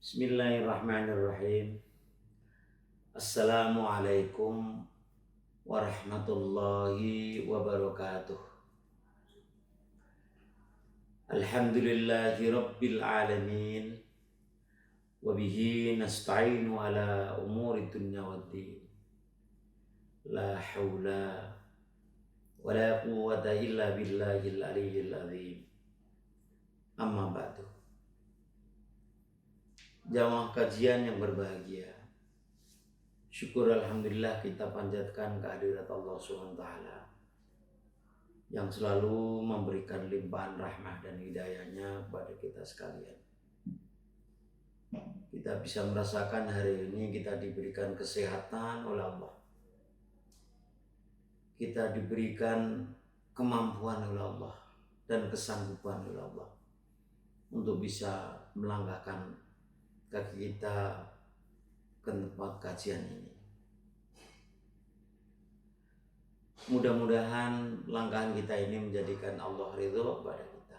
Bismillahirrahmanirrahim. Assalamualaikum warahmatullahi wabarakatuh. Alhamdulillahi rabbil alamin. Wabihi nasta'inu ala umuri dunya waddin. La hawla wa la quwwata illa billahil aliyyil azim. Amma ba'du. Jamaah kajian yang berbahagia, syukur alhamdulillah kita panjatkan kehadirat Allah SWT yang selalu memberikan limpahan rahmah dan hidayahnya kepada kita sekalian. Kita bisa merasakan hari ini kita diberikan kesehatan oleh Allah, kita diberikan kemampuan oleh Allah dan kesanggupan oleh Allah untuk bisa melangkahkan kaki kita ke tempat kajian ini. Mudah-mudahan langkahan kita ini menjadikan Allah ridho kepada kita.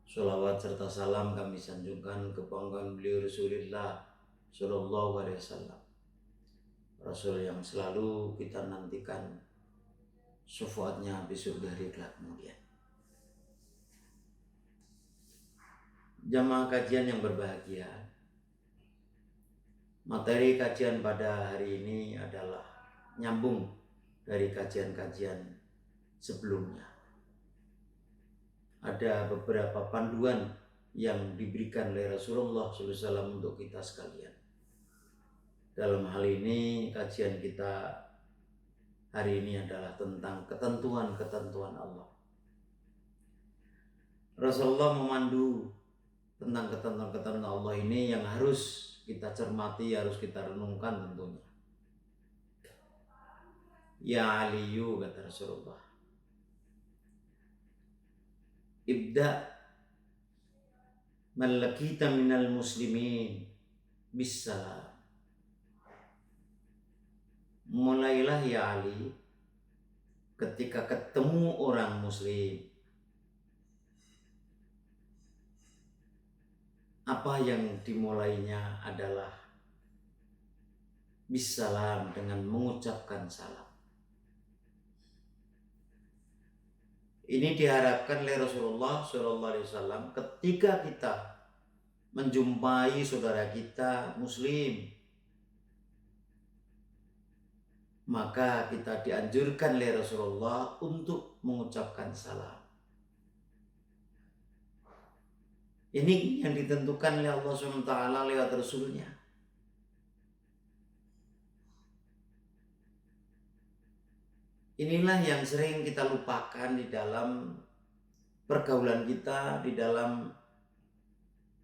Sholawat serta salam kami sanjungkan ke panggilan beliau Rasulullah Sallallahu Alaihi Wasallam, Rasul yang selalu kita nantikan syafaatnya besok dari kelak kemudian. Jamaah kajian yang berbahagia, materi kajian pada hari ini adalah nyambung dari kajian-kajian sebelumnya. Ada beberapa panduan yang diberikan oleh Rasulullah SAW untuk kita sekalian. Dalam hal ini kajian kita hari ini adalah tentang ketentuan-ketentuan Allah. Rasulullah memandu tentang ketentuan-ketentuan Allah ini yang harus kita cermati, harus kita renungkan tentunya. Ya Aliyu, kata Rasulullah, ibda man lakita minal muslimin bisalam. Mulailah ya Ali ketika ketemu orang muslim, apa yang dimulainya adalah bisalam, dengan mengucapkan salam. Ini diharapkan oleh Rasulullah SAW ketika kita menjumpai saudara kita muslim, maka kita dianjurkan oleh Rasulullah untuk mengucapkan salam. Ini yang ditentukan oleh Allah SWT lewat Rasulnya. Inilah yang sering kita lupakan di dalam pergaulan kita, di dalam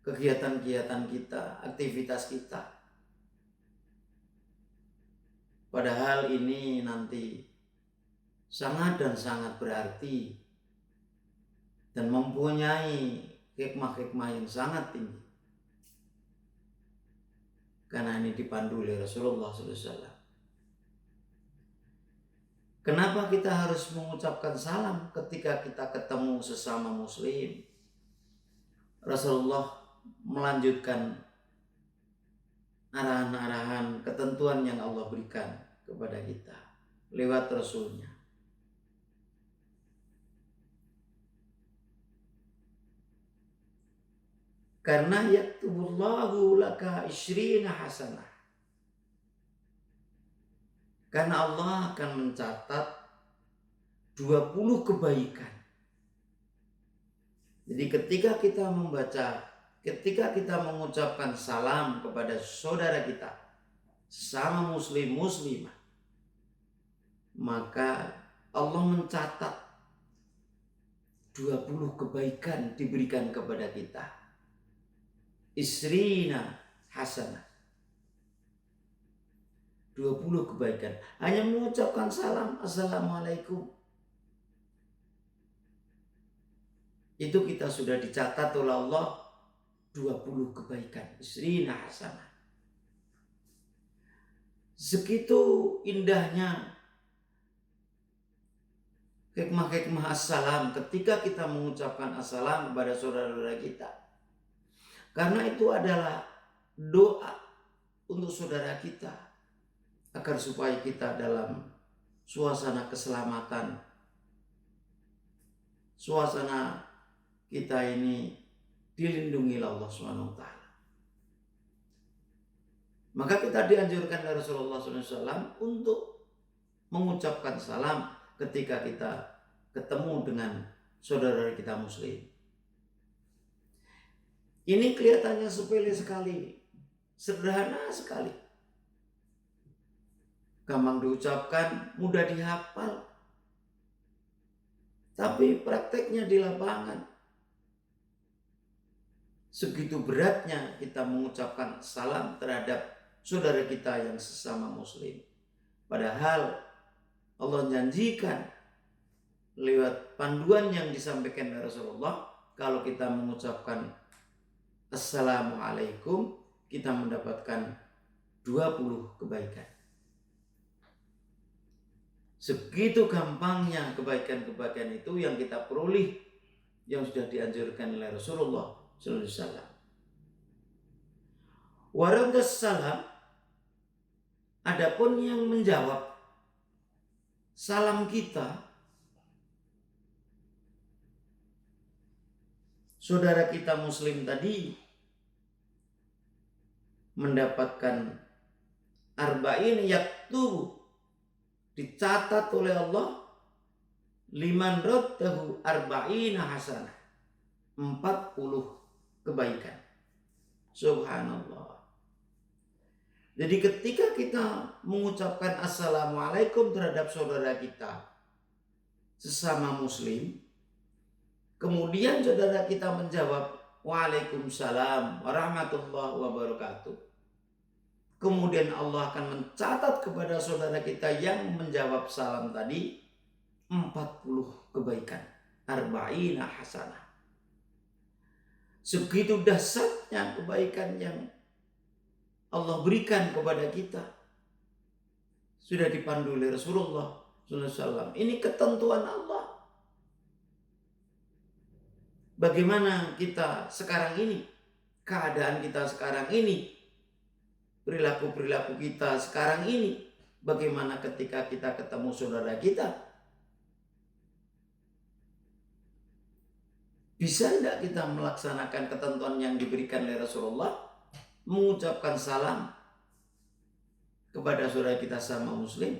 kegiatan-kegiatan kita, aktivitas kita. Padahal ini nanti sangat dan sangat berarti dan mempunyai hikmah-hikmah yang sangat tinggi. Karena ini dipandu oleh Rasulullah SAW. Kenapa kita harus mengucapkan salam ketika kita ketemu sesama muslim? Rasulullah melanjutkan arahan-arahan, ketentuan yang Allah berikan kepada kita lewat Rasulnya. Karena yaktubullahu laka 20 hasanah. Karena Allah akan mencatat 20 kebaikan. Jadi ketika kita membaca, ketika kita mengucapkan salam kepada saudara kita, sesama muslim muslimah, maka Allah mencatat 20 kebaikan diberikan kepada kita. Isrina hasanah. 20 kebaikan. Hanya mengucapkan salam, assalamualaikum, itu kita sudah dicatat oleh Allah 20 kebaikan. Isrina hasanah. Segitu indahnya hikmah-hikmah assalam ketika kita mengucapkan assalam kepada saudara-saudara kita. Karena itu adalah doa untuk saudara kita agar supaya kita dalam suasana keselamatan, suasana kita ini dilindungi oleh Allah SWT. Maka kita dianjurkan oleh Rasulullah SAW untuk mengucapkan salam ketika kita ketemu dengan saudara kita muslim. Ini kelihatannya sepele sekali, sederhana sekali, gampang diucapkan, mudah dihafal. Tapi prakteknya di lapangan, segitu beratnya kita mengucapkan salam terhadap saudara kita yang sesama muslim. Padahal Allah janjikan lewat panduan yang disampaikan oleh Rasulullah, kalau kita mengucapkan Assalamualaikum, kita mendapatkan 20 kebaikan. Segitu gampangnya kebaikan-kebaikan itu yang kita peroleh, yang sudah dianjurkan oleh Rasulullah sallallahu alaihi wasallam. Waraddas salam, adapun yang menjawab salam kita, saudara kita muslim tadi mendapatkan arba'in yaktubu, dicatat oleh Allah, liman raddahu arba'ina hasanah, 40 kebaikan. Subhanallah. Jadi ketika kita mengucapkan Assalamualaikum terhadap saudara kita sesama muslim, kemudian saudara kita menjawab Waalaikumsalam warahmatullahi wabarakatuh, kemudian Allah akan mencatat kepada saudara kita yang menjawab salam tadi 40 kebaikan, arba'ina hasanah. Segitu dahsyatnya kebaikan yang Allah berikan kepada kita, sudah dipandu oleh Rasulullah SAW. Ini ketentuan Allah. Bagaimana kita sekarang ini, keadaan kita sekarang ini, perilaku-perilaku kita sekarang ini, bagaimana ketika kita ketemu saudara kita? Bisa tidak kita melaksanakan ketentuan yang diberikan oleh Rasulullah, mengucapkan salam kepada saudara kita sama muslim?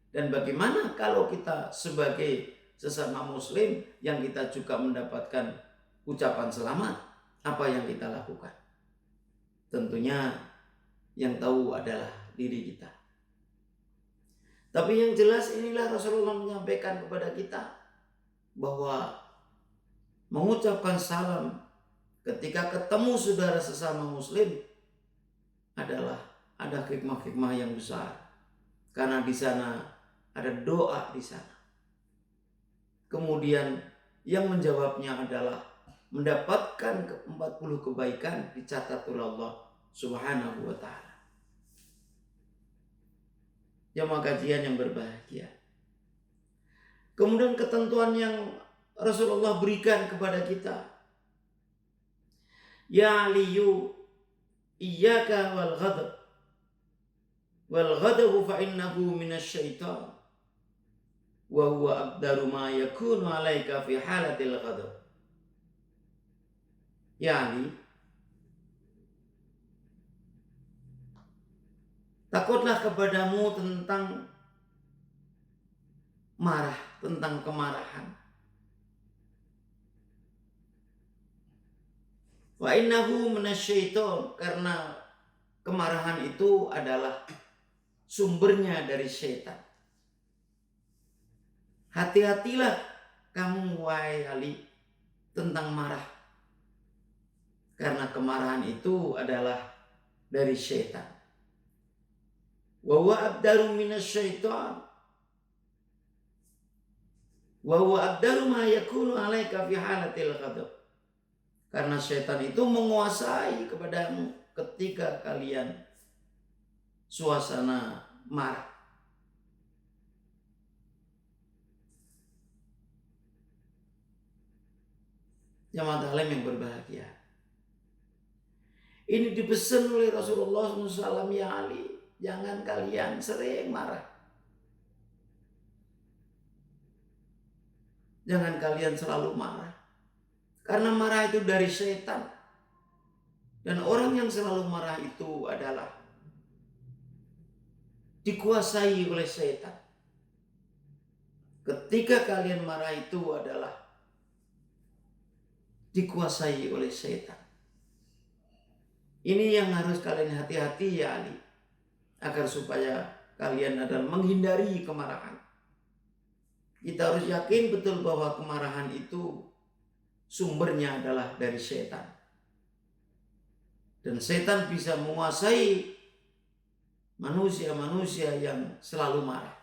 Dan bagaimana kalau kita sebagai sesama muslim yang kita juga mendapatkan ucapan selamat, apa yang kita lakukan? Tentunya yang tahu adalah diri kita. Tapi yang jelas inilah Rasulullah menyampaikan kepada kita bahwa mengucapkan salam ketika ketemu saudara sesama muslim adalah ada hikmah-hikmah yang besar. Karena di sana ada doa di sana. Kemudian yang menjawabnya adalah mendapatkan 40 kebaikan dicatat oleh Allah Subhanahu wa ta'ala. Jamaah kajian yang berbahagia. Kemudian ketentuan yang Rasulullah berikan kepada kita, ya aliyu iyyaka wal ghadabu fa innahu minasyaitan wa huwa aqdaru ma yakunu alaika fi halatil ghadab. Ya Ali, takutlah kepadamu tentang marah, tentang kemarahan. Wa innahu minasyaiton, karena kemarahan itu adalah sumbernya dari syaitan. Hati-hatilah kamu wahai Ali tentang marah, karena kemarahan itu adalah dari syaitan. Wa huwa abdaru minasyaiton wa huwa abdaru ma yakunu alaika fi halatil ghadab. Karena syaitan itu menguasai kepadamu ketika kalian suasana marah. Jamaah taklim yang berbahagia. Ini dipesan oleh Rasulullah SAW, ya Ali, jangan kalian sering marah. Jangan kalian selalu marah. Karena marah itu dari setan. Dan orang yang selalu marah itu adalah dikuasai oleh setan. Ketika kalian marah itu adalah dikuasai oleh setan. Ini yang harus kalian hati-hati ya Ali. Agar supaya kalian adalah menghindari kemarahan. Kita harus yakin betul bahwa kemarahan itu sumbernya adalah dari setan. Dan setan bisa menguasai manusia-manusia yang selalu marah.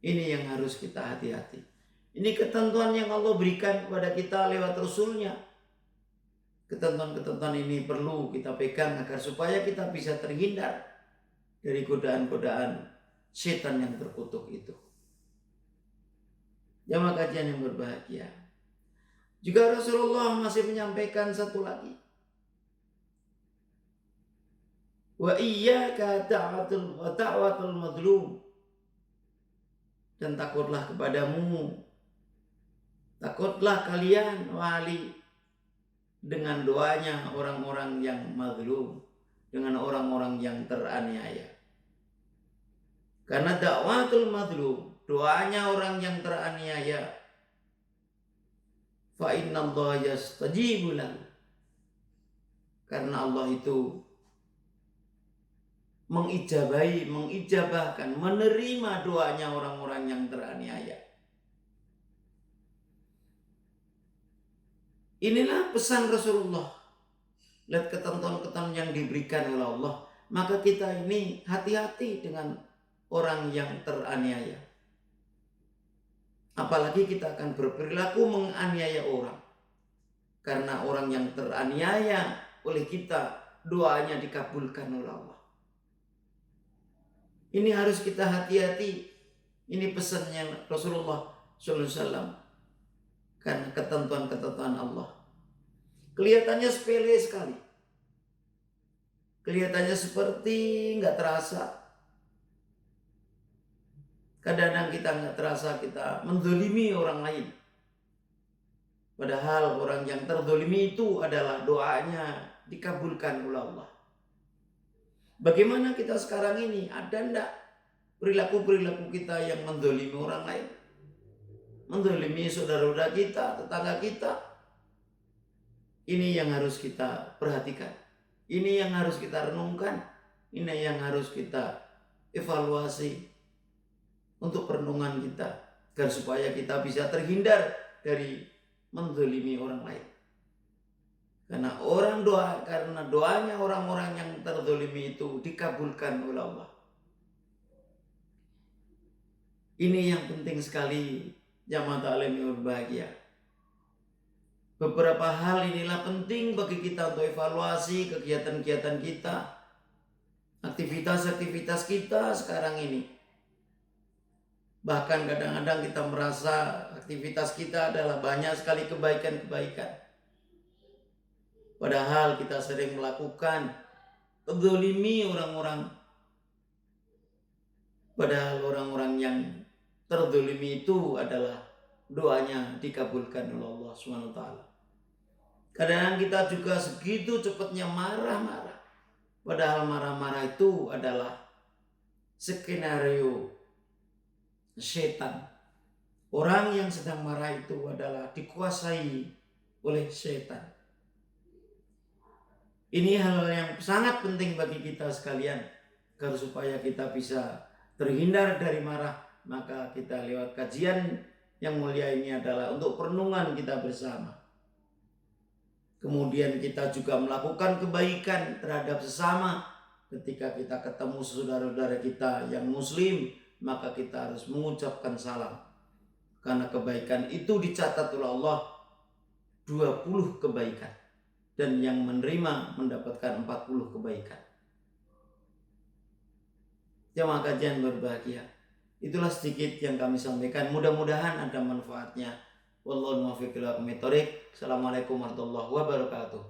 Ini yang harus kita hati-hati. Ini ketentuan yang Allah berikan kepada kita lewat Rasul-Nya. Ketentuan-ketentuan ini perlu kita pegang agar supaya kita bisa terhindar dari godaan-godaan setan yang terkutuk itu. Jamaah kajian yang berbahagia. Juga Rasulullah masih menyampaikan satu lagi. Wa iyyaka ta'watul madlum. Dan takutlah kepadamu. Takutlah kalian wali dengan doanya orang-orang yang mazlum, dengan orang-orang yang teraniaya. Karena dakwatul mazlum, doanya orang yang teraniaya, fa innallaha yastajibu lahu. Karena Allah itu mengijabahkan, menerima doanya orang-orang yang teraniaya. Inilah pesan Rasulullah. Lihat ketentuan-ketentuan yang diberikan oleh Allah. Maka kita ini hati-hati dengan orang yang teraniaya. Apalagi kita akan berperilaku menganiaya orang. Karena orang yang teraniaya oleh kita, doanya dikabulkan oleh Allah. Ini harus kita hati-hati. Ini pesannya Rasulullah SAW. Karena ketentuan-ketentuan Allah. Kelihatannya sepele sekali. Kelihatannya seperti nggak terasa. Kadang-kadang kita nggak terasa kita menzalimi orang lain. Padahal orang yang terzalimi itu adalah doanya dikabulkan oleh Allah. Bagaimana kita sekarang ini? Ada enggak perilaku-perilaku kita yang menzalimi orang lain? Menzalimi saudara-saudara kita, tetangga kita. Ini yang harus kita perhatikan. Ini yang harus kita renungkan. Ini yang harus kita evaluasi untuk perenungan kita. Agar supaya kita bisa terhindar dari menzalimi orang lain. Karena doanya orang-orang yang terzalimi itu dikabulkan oleh Allah. Ini yang penting sekali, jamaah taklim yang berbahagia. Beberapa hal inilah penting bagi kita untuk evaluasi kegiatan-kegiatan kita, aktivitas-aktivitas kita sekarang ini. Bahkan kadang-kadang kita merasa aktivitas kita adalah banyak sekali kebaikan-kebaikan. Padahal kita sering melakukan menzalimi orang-orang. Padahal orang-orang yang terzalimi itu adalah doanya dikabulkan oleh Allah SWT. Kadang kita juga segitu cepatnya marah-marah. Padahal marah-marah itu adalah skenario setan. Orang yang sedang marah itu adalah dikuasai oleh setan. Ini hal yang sangat penting bagi kita sekalian. Agar supaya kita bisa terhindar dari marah. Maka kita lewat kajian yang mulia ini adalah untuk perenungan kita bersama. Kemudian kita juga melakukan kebaikan terhadap sesama. Ketika kita ketemu saudara-saudara kita yang muslim, maka kita harus mengucapkan salam. Karena kebaikan itu dicatat oleh Allah 20 kebaikan. Dan yang menerima mendapatkan 40 kebaikan. Jamaah kajian berbahagia. Itulah sedikit yang kami sampaikan. Mudah-mudahan ada manfaatnya. Wallahu muwaffiq ila aqwamit thoriq. Assalamualaikum warahmatullahi wabarakatuh.